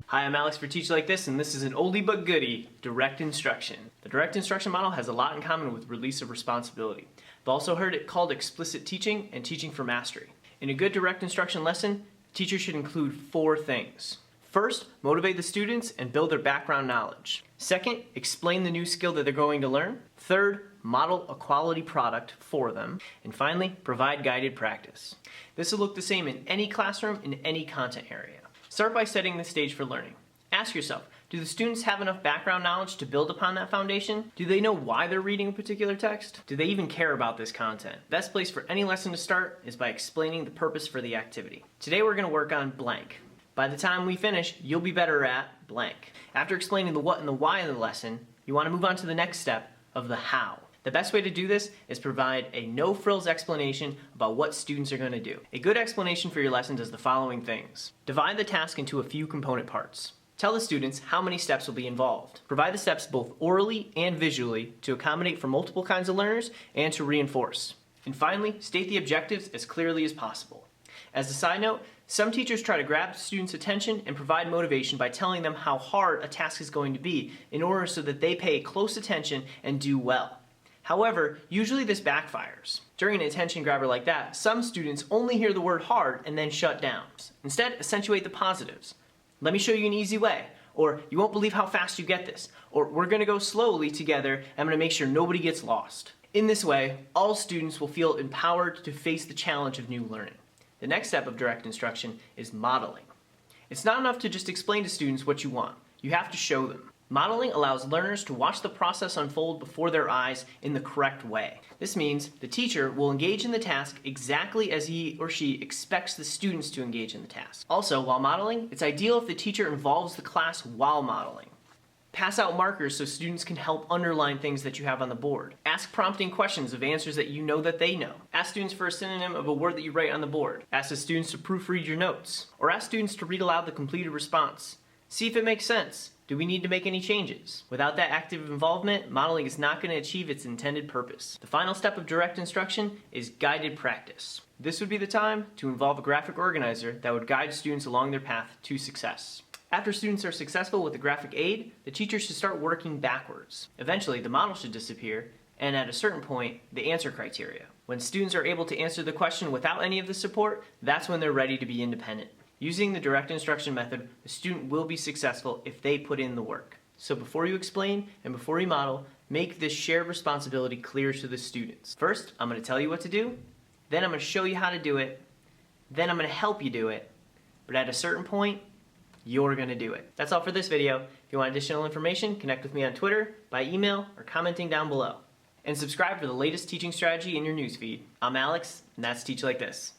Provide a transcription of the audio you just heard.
Hi, I'm Alex for TeachLikeThis, and this is an oldie but goodie, direct instruction. The direct instruction model has a lot in common with release of responsibility. I've also heard it called explicit teaching and teaching for mastery. In a good direct instruction lesson, the teacher should include 4 things. First, motivate the students and build their background knowledge. Second, explain the new skill that they're going to learn. Third, model a quality product for them. And finally, provide guided practice. This will look the same in any classroom, in any content area. Start by setting the stage for learning. Ask yourself, do the students have enough background knowledge to build upon that foundation? Do they know why they're reading a particular text? Do they even care about this content? The best place for any lesson to start is by explaining the purpose for the activity. Today we're going to work on blank. By the time we finish, you'll be better at blank. After explaining the what and the why of the lesson, you want to move on to the next step of the how. The best way to do this is provide a no-frills explanation about what students are going to do. A good explanation for your lesson does the following things. Divide the task into a few component parts. Tell the students how many steps will be involved. Provide the steps both orally and visually to accommodate for multiple kinds of learners and to reinforce. And finally, state the objectives as clearly as possible. As a side note, some teachers try to grab students' attention and provide motivation by telling them how hard a task is going to be in order so that they pay close attention and do well. However, usually this backfires. During an attention grabber like that, some students only hear the word hard and then shut down. Instead, accentuate the positives. Let me show you an easy way, or you won't believe how fast you get this, or we're going to go slowly together and I'm going to make sure nobody gets lost. In this way, all students will feel empowered to face the challenge of new learning. The next step of direct instruction is modeling. It's not enough to just explain to students what you want. You have to show them. Modeling allows learners to watch the process unfold before their eyes in the correct way. This means the teacher will engage in the task exactly as he or she expects the students to engage in the task. Also, while modeling, it's ideal if the teacher involves the class while modeling. Pass out markers so students can help underline things that you have on the board. Ask prompting questions of answers that you know that they know. Ask students for a synonym of a word that you write on the board. Ask the students to proofread your notes. Or ask students to read aloud the completed response. See if it makes sense. Do we need to make any changes? Without that active involvement, modeling is not going to achieve its intended purpose. The final step of direct instruction is guided practice. This would be the time to involve a graphic organizer that would guide students along their path to success. After students are successful with the graphic aid, the teacher should start working backwards. Eventually, the model should disappear, and at a certain point, the answer criteria. When students are able to answer the question without any of the support, that's when they're ready to be independent. Using the direct instruction method, the student will be successful if they put in the work. So before you explain and before you model, make this shared responsibility clear to the students. First, I'm going to tell you what to do, then I'm going to show you how to do it, then I'm going to help you do it, but at a certain point, you're going to do it. That's all for this video. If you want additional information, connect with me on Twitter, by email, or commenting down below. And subscribe for the latest teaching strategy in your newsfeed. I'm Alex, and that's Teach Like This.